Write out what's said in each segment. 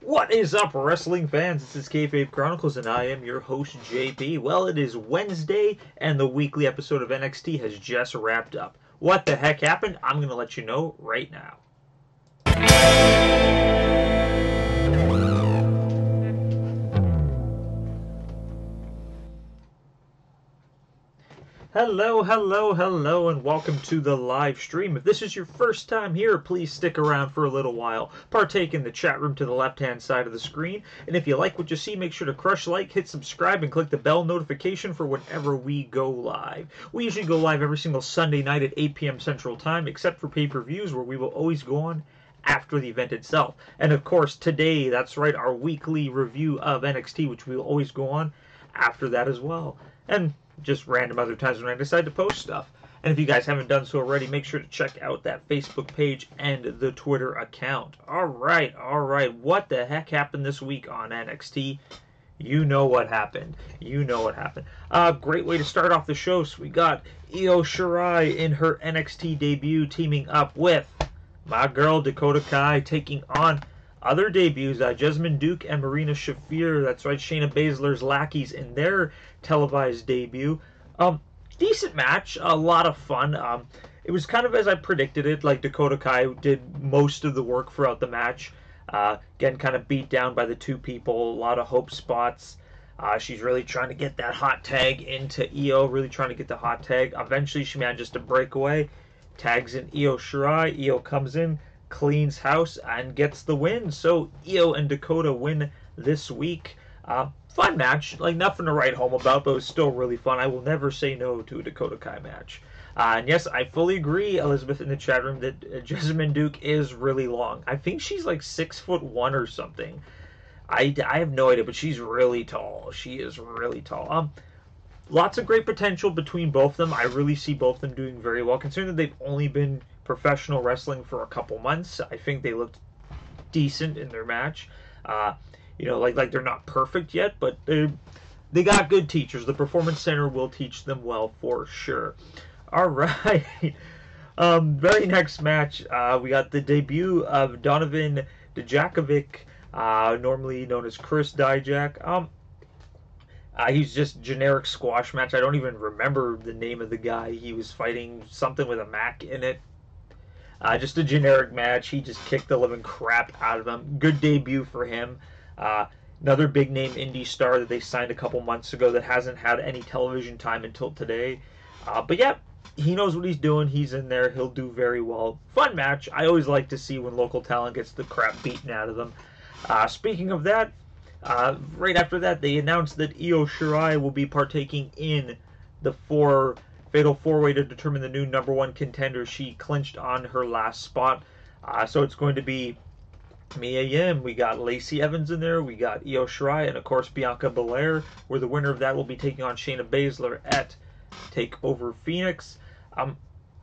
What is up, wrestling fans? This is Kayfabe Chronicles, and I am your host, JP. Well, it is Wednesday, and the weekly episode of NXT has just wrapped up. What the heck happened? I'm going to let you know right now. Hello, and welcome to the live stream. If this is your first time here, please stick around for a little while. Partake in the chat room to the left-hand side of the screen. And if you like what you see, make sure to crush like, hit subscribe, and click the bell notification for whenever we go live. We usually go live every single Sunday night at 8 p.m. Central Time, except for pay-per-views, where we will always go on after the event itself. And of course, today, that's right, our weekly review of NXT, which we will always go on after that as well. And just random other times when I decide to post stuff. And if you guys haven't done so already, make sure to check out that Facebook page and the Twitter account. Alright. What the heck happened this week on NXT? You know what happened. Great way to start off the show. So we got Io Shirai in her NXT debut teaming up with my girl Dakota Kai, taking on other debuts, Jessamine Duke and Marina Shafir. That's right, Shayna Baszler's lackeys in their televised debut. Decent match, a lot of fun. It was kind of as I predicted it. Like, Dakota Kai did most of the work throughout the match. Getting kind of beat down by the two people. A lot of hope spots. She's really trying to get that hot tag into Io. Really trying to get the hot tag. Eventually, she manages to break away. Tags in Io Shirai. Io comes in, cleans house, and gets the win. So Io and Dakota win this week. Fun match, like nothing to write home about, but it was still really fun. I will never say no to a Dakota Kai match. And yes, I fully agree, Elizabeth, in the chat room, that Jessamine Duke is really long. I think she's like 6'1" or something. I have no idea, but she's really tall. She is really tall. Lots of great potential between both of them. I really see both of them doing very well, considering that they've only been professional wrestling for a couple months. I think they looked decent in their match. Like they're not perfect yet, but they got good teachers. The Performance Center will teach them well for sure. All right. Very next match, we got the debut of Donovan Dijakovic, normally known as Chris Dijak. He's just generic squash match. I don't even remember the name of the guy. He was fighting something with a Mac in it. Just a generic match. He just kicked the living crap out of him. Good debut for him. Another big name indie star that they signed a couple months ago that hasn't had any television time until today. But yeah, he knows what he's doing. He's in there. He'll do very well. Fun match. I always like to see when local talent gets the crap beaten out of them. Speaking of that, right after that, they announced that Io Shirai will be partaking in the Fatal 4-Way to determine the new number one contender. She clinched on her last spot. So it's going to be Mia Yim. We got Lacey Evans in there. We got Io Shirai. And, of course, Bianca Belair, where the winner of that will be taking on Shayna Baszler at TakeOver Phoenix. I'm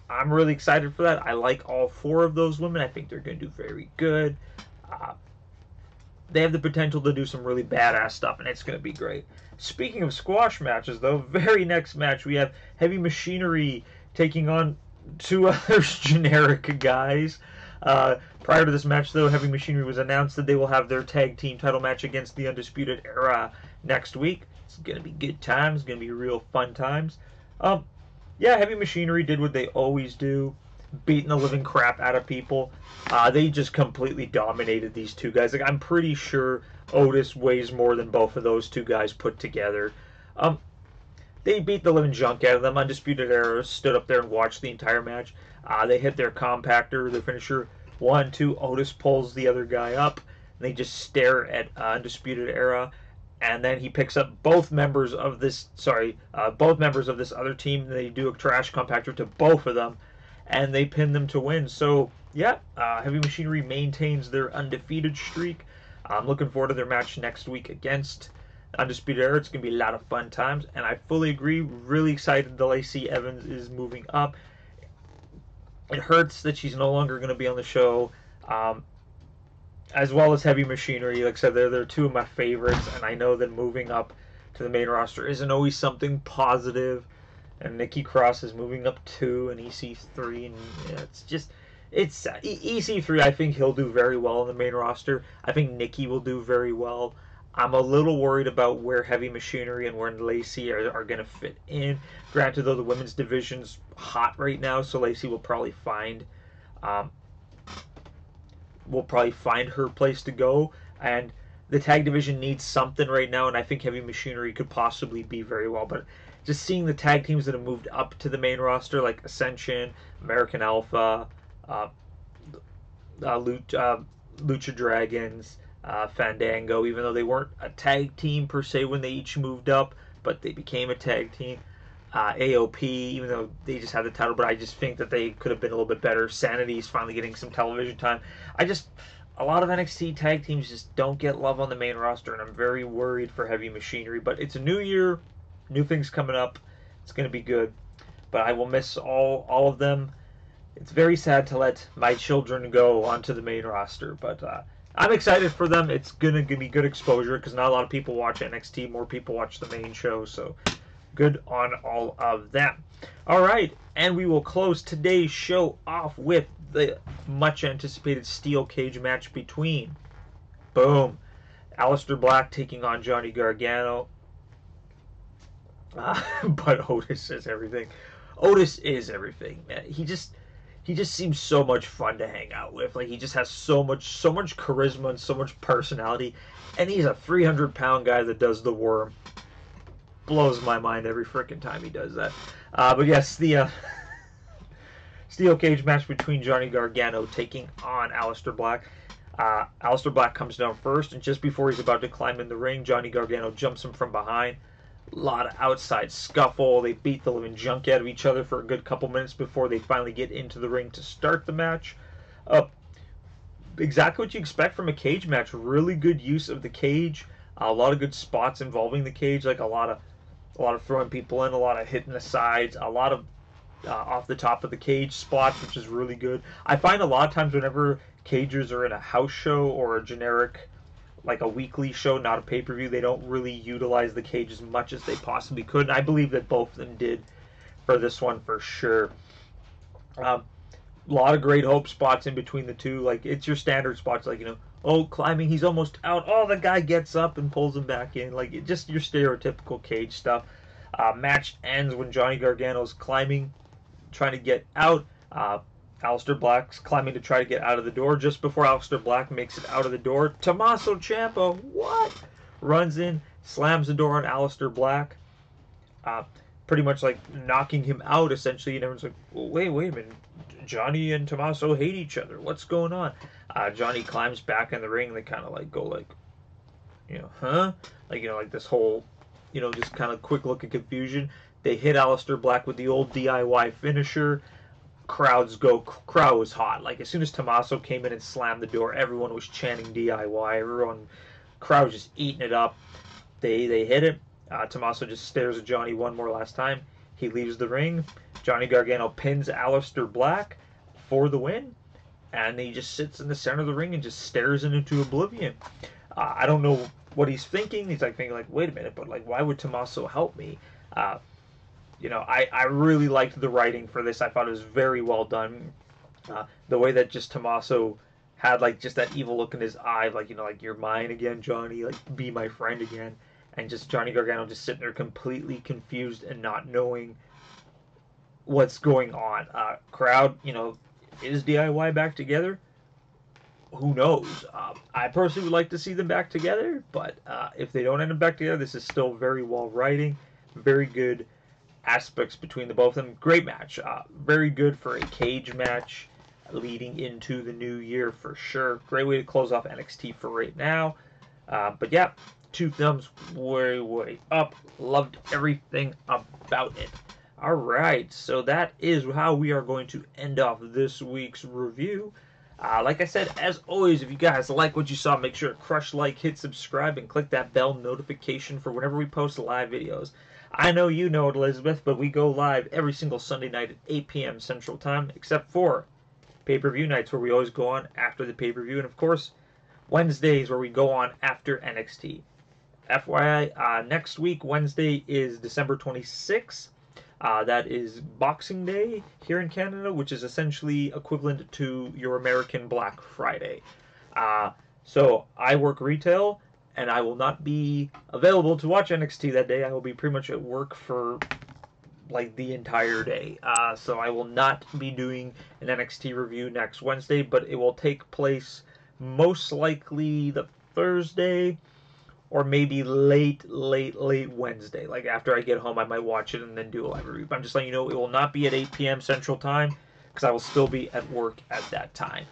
really excited for that. I like all four of those women. I think they're going to do very good. They have the potential to do some really badass stuff, and it's going to be great. Speaking of squash matches, though, very next match, we have Heavy Machinery taking on two other generic guys. Prior to this match, though, Heavy Machinery was announced that they will have their tag team title match against the Undisputed Era next week. It's going to be good times. It's going to be real fun times. Yeah, Heavy Machinery did what they always do, beating the living crap out of people. They just completely dominated these two guys. Like, I'm pretty sure Otis weighs more than both of those two guys put together. They beat the living junk out of them. Undisputed Era stood up there and watched the entire match. They hit their compactor, their finisher. 1, 2, Otis pulls the other guy up. And they just stare at Undisputed Era. And then he picks up both members of this other team. They do a trash compactor to both of them. And they pin them to win. So, yeah, Heavy Machinery maintains their undefeated streak. I'm looking forward to their match next week against Undisputed Era. It's going to be a lot of fun times. And I fully agree. Really excited that Lacey Evans is moving up. It hurts that she's no longer going to be on the show. As well as Heavy Machinery. Like I said, they're two of my favorites. And I know that moving up to the main roster isn't always something positive. And Nikki Cross is moving up 2 and EC3. And yeah, it's just It's EC3. I think he'll do very well in the main roster. I think Nikki will do very well. I'm a little worried about where Heavy Machinery and where Lacey are going to fit in. Granted, though, the women's division's hot right now, so Lacey um, will probably find her place to go. And the tag division needs something right now, and I think Heavy Machinery could possibly be very well. But just seeing the tag teams that have moved up to the main roster, like Ascension, American Alpha, uh, Lucha Dragons, Fandango, even though they weren't a tag team per se when they each moved up, but they became a tag team. AOP, even though they just had the title, but I just think that they could have been a little bit better. Sanity is finally getting some television time. A lot of NXT tag teams just don't get love on the main roster, and I'm very worried for Heavy Machinery. But it's a new year, new things coming up. It's going to be good. But I will miss all of them. It's very sad to let my children go onto the main roster, but I'm excited for them. It's going to give me good exposure because not a lot of people watch NXT. More people watch the main show, so good on all of them. All right, and we will close today's show off with the much anticipated steel cage match between, boom, Aleister Black taking on Johnny Gargano. But Otis is everything. Otis is everything, man. He just seems so much fun to hang out with. Like, he just has so much charisma and so much personality, and he's a 300-pound guy that does the worm. Blows my mind every freaking time he does that. But yes, the steel cage match between Johnny Gargano taking on Aleister Black. Aleister Black comes down first, and just before he's about to climb in the ring, Johnny Gargano jumps him from behind. A lot of outside scuffle. They beat the living junk out of each other for a good couple minutes before they finally get into the ring to start the match. Exactly what you expect from a cage match. Really good use of the cage. A lot of good spots involving the cage, like a lot of throwing people in, a lot of hitting the sides, a lot of off the top of the cage spots, which is really good. I find a lot of times whenever cagers are in a house show or a generic, like a weekly show, not a pay-per-view, they don't really utilize the cage as much as they possibly could. And I believe that both of them did for this one for sure. A lot of great hope spots in between the two. Like, it's your standard spots, like, oh, climbing, he's almost out. Oh, the guy gets up and pulls him back in. Like, just your stereotypical cage stuff. Match ends when Johnny Gargano's climbing, trying to get out. Aleister Black's climbing to try to get out of the door. Just before Aleister Black makes it out of the door, Tommaso Ciampa, runs in, slams the door on Aleister Black, pretty much like knocking him out, essentially. And everyone's like, well, wait a minute. Johnny and Tommaso hate each other. What's going on? Johnny climbs back in the ring. They kind of like go like, huh? Like this whole, just kind of quick look of confusion. They hit Aleister Black with the old DIY finisher. Crowd was hot. Like, as soon as Tommaso came in and slammed the door, everyone was chanting DIY. Crowd was just eating it up. They hit it. Tommaso just stares at Johnny one more last time. He leaves the ring. Johnny Gargano pins Aleister Black for the win. And he just sits in the center of the ring and just stares into oblivion. I don't know what he's thinking. He's like thinking, like, wait a minute, but like, why would Tommaso help me? I really liked the writing for this. I thought it was very well done. The way that just Tommaso had like just that evil look in his eye, like, like, you're mine again, Johnny, like, be my friend again. And just Johnny Gargano just sitting there completely confused and not knowing what's going on. Crowd, is DIY back together? Who knows? I personally would like to see them back together, but if they don't end up back together, this is still very well writing, very good aspects between the both of them. Great match. Very good for a cage match leading into the new year for sure. Great way to close off NXT for right now. But yeah, 2 thumbs way up. Loved everything about it. All right, so that is how we are going to end off this week's review. Like I said, as always, if you guys like what you saw, make sure to crush like, hit subscribe, and click that bell notification for whenever we post live videos. I know you know it, Elizabeth, but we go live every single Sunday night at 8 p.m. Central Time, except for pay-per-view nights where we always go on after the pay-per-view, and of course, Wednesdays where we go on after NXT. FYI, next week, Wednesday, is December 26th. That is Boxing Day here in Canada, which is essentially equivalent to your American Black Friday. So I work retail, and I will not be available to watch NXT that day. I will be pretty much at work for like the entire day. So I will not be doing an NXT review next Wednesday, but it will take place most likely the Thursday or maybe late Wednesday. Like after I get home, I might watch it and then do a live review. But I'm just letting you know it will not be at 8 p.m. Central Time because I will still be at work at that time.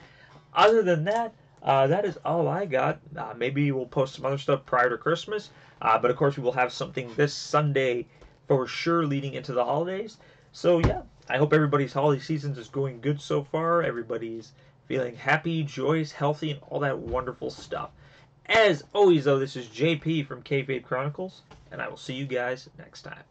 Other than that, that is all I got. Maybe we'll post some other stuff prior to Christmas. But of course, we will have something this Sunday for sure leading into the holidays. So yeah, I hope everybody's holiday season is going good so far. Everybody's feeling happy, joyous, healthy, and all that wonderful stuff. As always, though, this is JP from Kayfabe Chronicles, and I will see you guys next time.